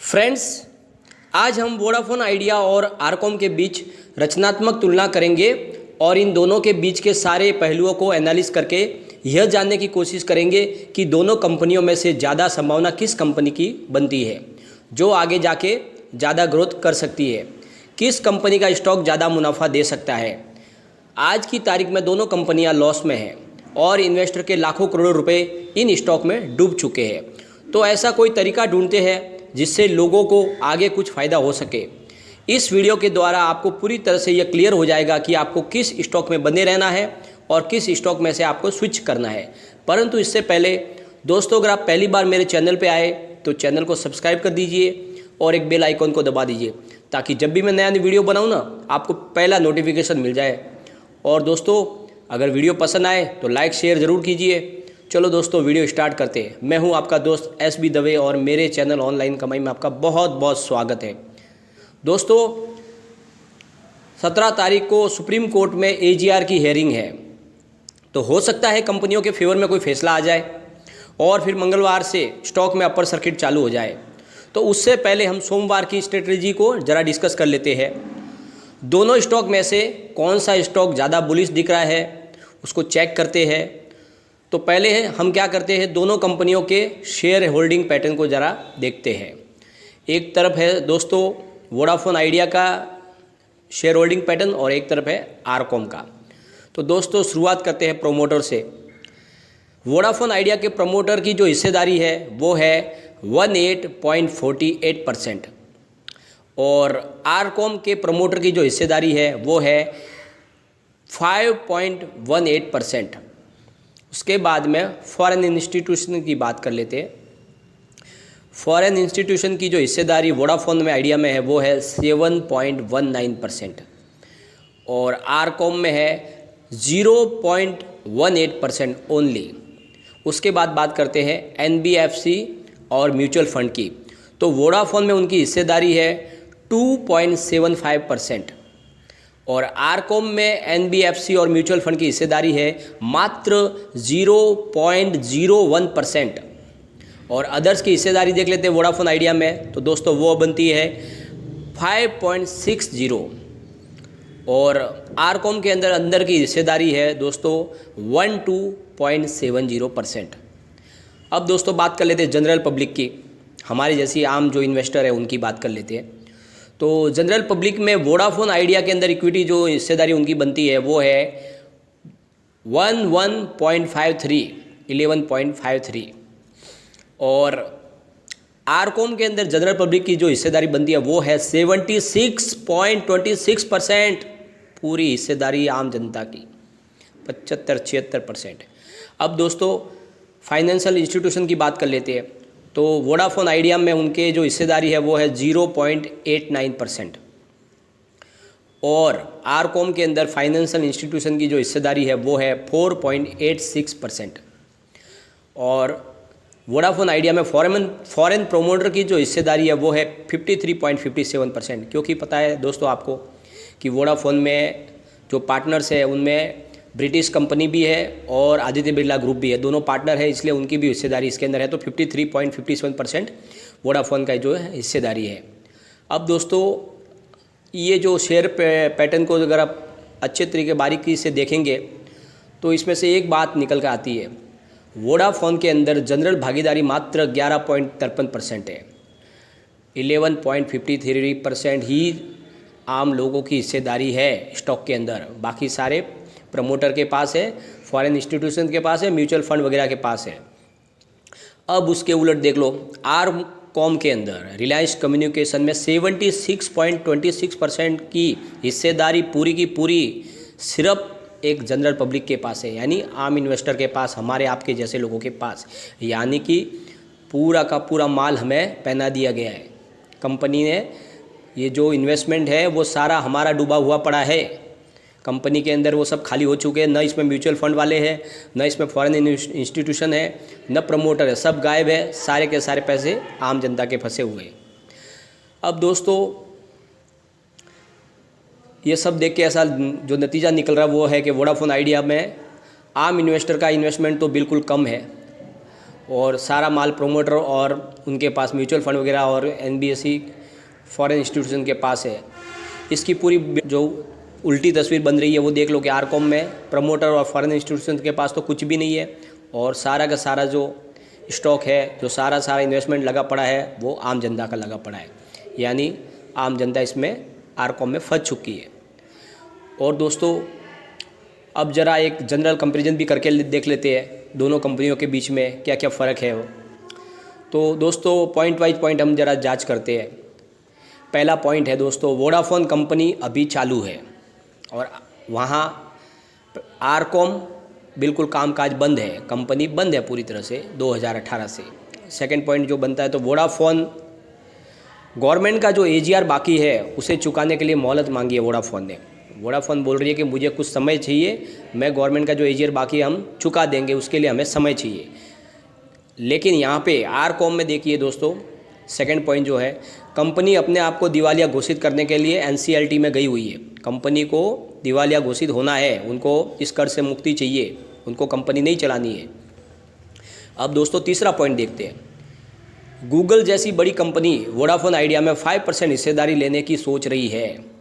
Friends, आज हम Vodafone idea और आरकॉम के बीच रचनात्मक तुलना करेंगे और इन दोनों के बीच के सारे पहलुओं को एनालिस करके यह जानने की कोशिश करेंगे कि दोनों कंपनियों में से ज़्यादा संभावना किस कंपनी की बनती है जो आगे जाके ज़्यादा ग्रोथ कर सकती है, किस कंपनी का स्टॉक ज़्यादा मुनाफा दे सकता है। आज की तारीख में दोनों कंपनियां लॉस में हैं और इन्वेस्टर के लाखों करोड़ों रुपए इन स्टॉक में डूब चुके हैं। तो ऐसा कोई तरीका ढूंढते हैं जिससे लोगों को आगे कुछ फ़ायदा हो सके। इस वीडियो के द्वारा आपको पूरी तरह से यह क्लियर हो जाएगा कि आपको किस स्टॉक में बने रहना है और किस स्टॉक में से आपको स्विच करना है। परंतु इससे पहले दोस्तों, अगर आप पहली बार मेरे चैनल पर आए तो चैनल को सब्सक्राइब कर दीजिए और एक बेल आइकन को दबा दीजिए ताकि जब भी मैं नया वीडियो बनाऊँ ना, आपको पहला नोटिफिकेशन मिल जाए। और दोस्तों, अगर वीडियो पसंद आए तो लाइक शेयर ज़रूर कीजिए। चलो दोस्तों, वीडियो स्टार्ट करते हैं। मैं हूं आपका दोस्त SB दवे और मेरे चैनल ऑनलाइन कमाई में आपका बहुत बहुत स्वागत है। दोस्तों, 17 तारीख को सुप्रीम कोर्ट में AGR की हेयरिंग है, तो हो सकता है कंपनियों के फेवर में कोई फैसला आ जाए और फिर मंगलवार से स्टॉक में अपर सर्किट चालू हो जाए। तो उससे पहले हम सोमवार की स्ट्रेटजी को ज़रा डिस्कस कर लेते हैं। दोनों स्टॉक में से कौन सा स्टॉक ज़्यादा बुलिश दिख रहा है उसको चेक करते हैं। तो पहले हम क्या करते हैं, दोनों कंपनियों के शेयर होल्डिंग पैटर्न को ज़रा देखते हैं। एक तरफ है दोस्तों वोडाफोन आइडिया का शेयर होल्डिंग पैटर्न और एक तरफ है आरकॉम का। तो दोस्तों, शुरुआत करते हैं प्रोमोटर से। वोडाफोन आइडिया के प्रमोटर की जो हिस्सेदारी है वो है 18.48% और आरकॉम के प्रमोटर की जो हिस्सेदारी है वो है 5.18%। उसके बाद में फॉरेन इंस्टीट्यूशन की बात कर लेते हैं। फॉरेन इंस्टीट्यूशन की जो हिस्सेदारी वोडाफोन में आइडिया में है वो है 7.19% और आरकॉम में है 0.18% ओनली। उसके बाद बात करते हैं NBFC और म्यूचुअल फंड की। तो वोडाफोन में उनकी हिस्सेदारी है 2.75% और आरकॉम में NBFC और म्यूचुअल फंड की हिस्सेदारी है मात्र 0.01%। और अदर्स की हिस्सेदारी देख लेते हैं वोडाफोन आइडिया में, तो दोस्तों वो बनती है 5.60 और आरकॉम के अंदर की हिस्सेदारी है दोस्तों 12.70%। अब दोस्तों बात कर लेते हैं जनरल पब्लिक की, हमारी जैसी आम जो इन्वेस्टर है उनकी बात कर लेते हैं। तो जनरल पब्लिक में वोडाफोन आइडिया के अंदर इक्विटी जो हिस्सेदारी उनकी बनती है वो है 11.53 और आरकॉम के अंदर जनरल पब्लिक की जो हिस्सेदारी बनती है वो है 76.26%। पूरी हिस्सेदारी आम जनता की 75-76%। अब दोस्तों फाइनेंशियल इंस्टीट्यूशन की बात कर लेते हैं। तो वोडाफोन आइडिया में उनके जो हिस्सेदारी है वो है 0.89% और आरकॉम के अंदर फाइनेंशियल इंस्टीट्यूशन की जो हिस्सेदारी है वो है 4.86% और वोडाफोन आइडिया में फॉरेन प्रोमोटर की जो हिस्सेदारी है वो है 53.57%। क्योंकि पता है दोस्तों आपको कि वोडाफोन में जो पार्टनर्स है उनमें ब्रिटिश कंपनी भी है और आदित्य बिरला ग्रुप भी है, दोनों पार्टनर है, इसलिए उनकी भी हिस्सेदारी इसके अंदर है। तो 53.57% वोडाफोन का जो है हिस्सेदारी है। अब दोस्तों ये जो शेयर पैटर्न को अगर आप अच्छे तरीके बारीकी से देखेंगे तो इसमें से एक बात निकल कर आती है, वोडाफोन के अंदर जनरल भागीदारी मात्र 11.53% है। 11.53% ही आम लोगों की हिस्सेदारी है स्टॉक के अंदर, बाकी सारे प्रमोटर के पास है, फॉरेन इंस्टीट्यूशन के पास है, म्यूचुअल फंड वगैरह के पास है। अब उसके उलट देख लो, आरकॉम के अंदर रिलायंस कम्युनिकेशन में 76.26% की हिस्सेदारी पूरी की पूरी सिर्फ एक जनरल पब्लिक के पास है, यानी आम इन्वेस्टर के पास, हमारे आपके जैसे लोगों के पास। यानी कि पूरा का पूरा माल हमें पहना दिया गया है। कंपनी ने ये जो इन्वेस्टमेंट है वो सारा हमारा डूबा हुआ पड़ा है। कंपनी के अंदर वो सब खाली हो चुके हैं, न इसमें म्यूचुअल फंड वाले हैं, न इसमें फॉरेन इंस्टीट्यूशन है, न प्रमोटर है, सब गायब है। सारे के सारे पैसे आम जनता के फंसे हुए हैं। अब दोस्तों ये सब देख के ऐसा जो नतीजा निकल रहा है वो है कि वोडाफोन आइडिया में आम इन्वेस्टर का इन्वेस्टमेंट तो बिल्कुल कम है और सारा माल प्रोमोटर और उनके पास म्यूचुअल फंड वगैरह और एनबीएफसी फॉरेन इंस्टीट्यूशन के पास है। इसकी पूरी जो उल्टी तस्वीर बन रही है वो देख लो कि आरकॉम में प्रमोटर और फॉरेन इंस्टीट्यूशन के पास तो कुछ भी नहीं है और सारा का सारा जो स्टॉक है, जो सारा इन्वेस्टमेंट लगा पड़ा है वो आम जनता का लगा पड़ा है, यानी आम जनता इसमें आरकॉम में फंस चुकी है। और दोस्तों अब ज़रा एक जनरल कंपैरिजन भी करके देख लेते हैं दोनों कंपनियों के बीच में क्या क्या फ़र्क है वो। तो दोस्तों पॉइंट वाइज पॉइंट हम ज़रा जांच करते हैं। पहला पॉइंट है दोस्तों, वोडाफोन कंपनी अभी चालू है और वहाँ आरकॉम बिल्कुल कामकाज बंद है, कंपनी बंद है पूरी तरह से 2018 से। सेकंड पॉइंट जो बनता है तो वोडाफोन गवर्नमेंट का जो एजीआर बाकी है उसे चुकाने के लिए मोहलत मांगी है वोडाफोन ने। वोडाफोन बोल रही है कि मुझे कुछ समय चाहिए, मैं गवर्नमेंट का जो एजीआर बाकी है हम चुका देंगे, उसके लिए हमें समय चाहिए। लेकिन यहाँ पे आरकॉम में देखिए दोस्तों, सेकंड पॉइंट जो है, कंपनी अपने आप को दिवालिया घोषित करने के लिए एनसीएलटी में गई हुई है। कंपनी को दिवालिया घोषित होना है, उनको इस कर से मुक्ति चाहिए, उनको कंपनी नहीं चलानी है। अब दोस्तों तीसरा पॉइंट देखते हैं। गूगल जैसी बड़ी कंपनी वोडाफोन आइडिया में 5% हिस्सेदारी लेने की सोच रही है।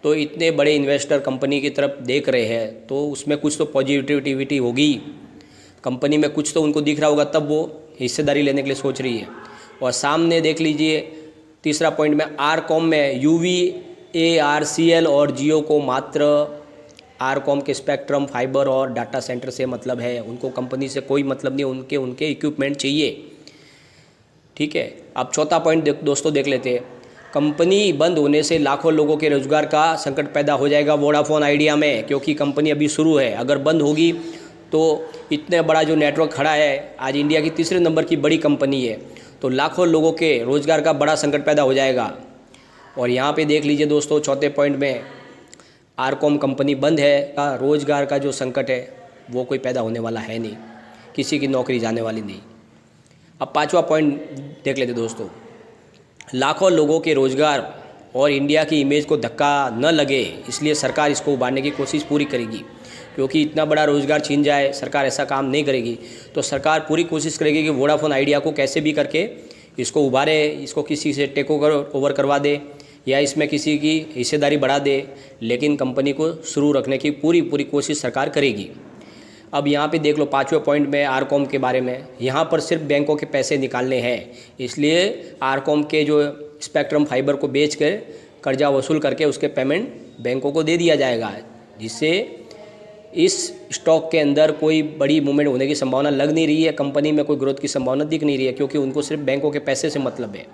तो इतने बड़े इन्वेस्टर कंपनी की तरफ देख रहे हैं तो उसमें कुछ तो पॉजिटिविटी होगी, कंपनी में कुछ तो उनको दिख रहा होगा, तब वो हिस्सेदारी लेने के लिए सोच रही है। और सामने देख लीजिए तीसरा पॉइंट में आरकॉम में UVARCL और जियो को मात्र आरकॉम के स्पेक्ट्रम, फाइबर और डाटा सेंटर से मतलब है, उनको कंपनी से कोई मतलब नहीं, उनके इक्विपमेंट चाहिए। ठीक है। अब चौथा पॉइंट दोस्तों देख लेते हैं। कंपनी बंद होने से लाखों लोगों के रोजगार का संकट पैदा हो जाएगा वोडाफोन आइडिया में, क्योंकि कंपनी अभी शुरू है। अगर बंद होगी तो इतने बड़ा जो नेटवर्क खड़ा है, आज इंडिया की तीसरे नंबर की बड़ी कंपनी है, तो लाखों लोगों के रोज़गार का बड़ा संकट पैदा हो जाएगा। और यहाँ पे देख लीजिए दोस्तों चौथे पॉइंट में, आरकॉम कंपनी बंद है का रोज़गार का जो संकट है वो कोई पैदा होने वाला है नहीं, किसी की नौकरी जाने वाली नहीं। अब पांचवा पॉइंट देख लेते दोस्तों। लाखों लोगों के रोज़गार और इंडिया की इमेज को धक्का न लगे, इसलिए सरकार इसको उबारने की कोशिश पूरी करेगी। क्योंकि इतना बड़ा रोज़गार छीन जाए, सरकार ऐसा काम नहीं करेगी। तो सरकार पूरी कोशिश करेगी कि वोडाफोन आइडिया को कैसे भी करके इसको उबारे, इसको किसी से टेक ओवर करवा दे या इसमें किसी की हिस्सेदारी बढ़ा दे, लेकिन कंपनी को शुरू रखने की पूरी कोशिश सरकार करेगी। अब यहाँ पे देख लो पाँचवें पॉइंट में आरकॉम के बारे में, यहाँ पर सिर्फ बैंकों के पैसे निकालने हैं, इसलिए आरकॉम के जो स्पेक्ट्रम फाइबर को बेच कर कर्जा वसूल करके उसके पेमेंट बैंकों को दे दिया जाएगा, जिससे इस स्टॉक के अंदर कोई बड़ी मूवमेंट होने की संभावना लग नहीं रही है, कंपनी में कोई ग्रोथ की संभावना दिख नहीं रही है, क्योंकि उनको सिर्फ बैंकों के पैसे से मतलब है।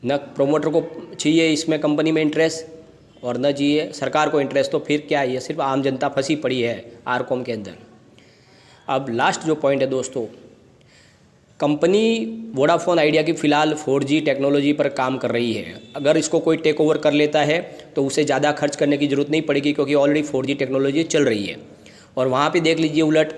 न प्रोमोटर को चाहिए इसमें कंपनी में इंटरेस्ट और न चाहिए सरकार को इंटरेस्ट, तो फिर क्या है, ये सिर्फ आम जनता फंसी पड़ी है आरकॉम के अंदर। अब लास्ट जो पॉइंट है दोस्तों, कंपनी वोडाफोन आइडिया की फ़िलहाल 4G टेक्नोलॉजी पर काम कर रही है। अगर इसको कोई टेक ओवर कर लेता है तो उसे ज़्यादा खर्च करने की ज़रूरत नहीं पड़ेगी, क्योंकि ऑलरेडी 4G टेक्नोलॉजी चल रही है। और वहाँ पे देख लीजिए उलट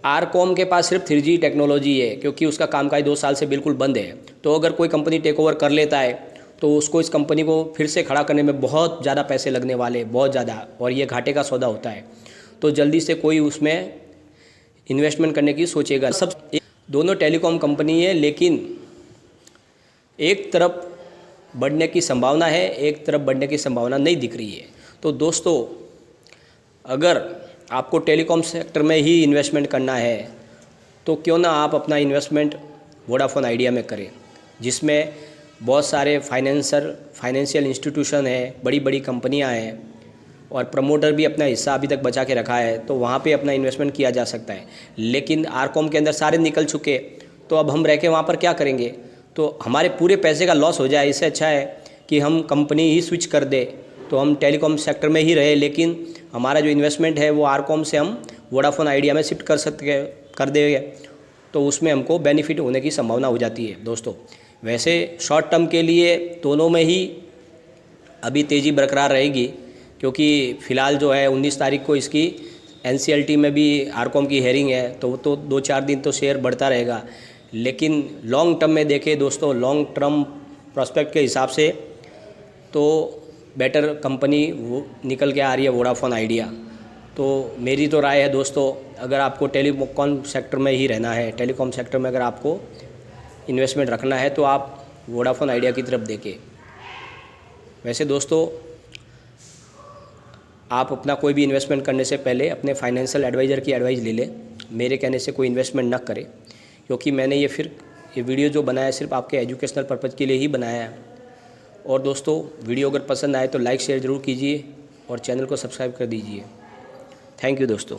आरकॉम के पास सिर्फ 3G टेक्नोलॉजी है, क्योंकि उसका कामकाज 2 साल से बिल्कुल बंद है। तो अगर कोई कंपनी टेक ओवर कर लेता है तो उसको इस कंपनी को फिर से खड़ा करने में बहुत ज़्यादा पैसे लगने वाले, बहुत ज़्यादा, और ये घाटे का सौदा होता है। तो जल्दी से कोई उसमें इन्वेस्टमेंट करने की सोचेगा। सब दोनों टेलीकॉम कंपनी है, लेकिन एक तरफ बढ़ने की संभावना है, एक तरफ बढ़ने की संभावना नहीं दिख रही है। तो दोस्तों अगर आपको टेलीकॉम सेक्टर में ही इन्वेस्टमेंट करना है तो क्यों ना आप अपना इन्वेस्टमेंट वोडाफोन आइडिया में करें, जिसमें बहुत सारे फाइनेंशियल इंस्टीट्यूशन है, बड़ी बड़ी कंपनियां हैं और प्रमोटर भी अपना हिस्सा अभी तक बचा के रखा है, तो वहाँ पे अपना इन्वेस्टमेंट किया जा सकता है। लेकिन आरकॉम के अंदर सारे निकल चुके, तो अब हम रह के वहाँ पर क्या करेंगे? तो हमारे पूरे पैसे का लॉस हो जाए, इससे अच्छा है कि हम कंपनी ही स्विच कर दे, तो हम टेलीकॉम सेक्टर में ही रहे, लेकिन हमारा जो इन्वेस्टमेंट है वो आरकॉम से हम वोडाफोन आइडिया में शिफ्ट कर देंगे, तो उसमें हमको बेनिफिट होने की संभावना हो जाती है दोस्तों। वैसे शॉर्ट टर्म के लिए दोनों में ही अभी तेज़ी बरकरार रहेगी, क्योंकि फ़िलहाल जो है 19 तारीख को इसकी एनसीएलटी में भी आरकॉम की हेयरिंग है, तो 2-4 दिन तो शेयर बढ़ता रहेगा। लेकिन लॉन्ग टर्म में देखें दोस्तों, लॉन्ग टर्म प्रोस्पेक्ट के हिसाब से तो बेटर कंपनी वो निकल के आ रही है वोडाफोन आइडिया। तो मेरी तो राय है दोस्तों, अगर आपको टेलीकॉम सेक्टर में ही रहना है, टेलीकॉम सेक्टर में अगर आपको इन्वेस्टमेंट रखना है तो आप वोडाफोन आइडिया की तरफ देखें। वैसे दोस्तों, आप अपना कोई भी इन्वेस्टमेंट करने से पहले अपने फाइनेंशियल एडवाइज़र की एडवाइस ले लें। मेरे कहने से कोई इन्वेस्टमेंट न करें, क्योंकि मैंने ये वीडियो जो बनाया है सिर्फ आपके एजुकेशनल पर्पज़ के लिए ही बनाया है। और दोस्तों, वीडियो अगर पसंद आए तो लाइक शेयर ज़रूर कीजिए और चैनल को सब्सक्राइब कर दीजिए। थैंक यू दोस्तों।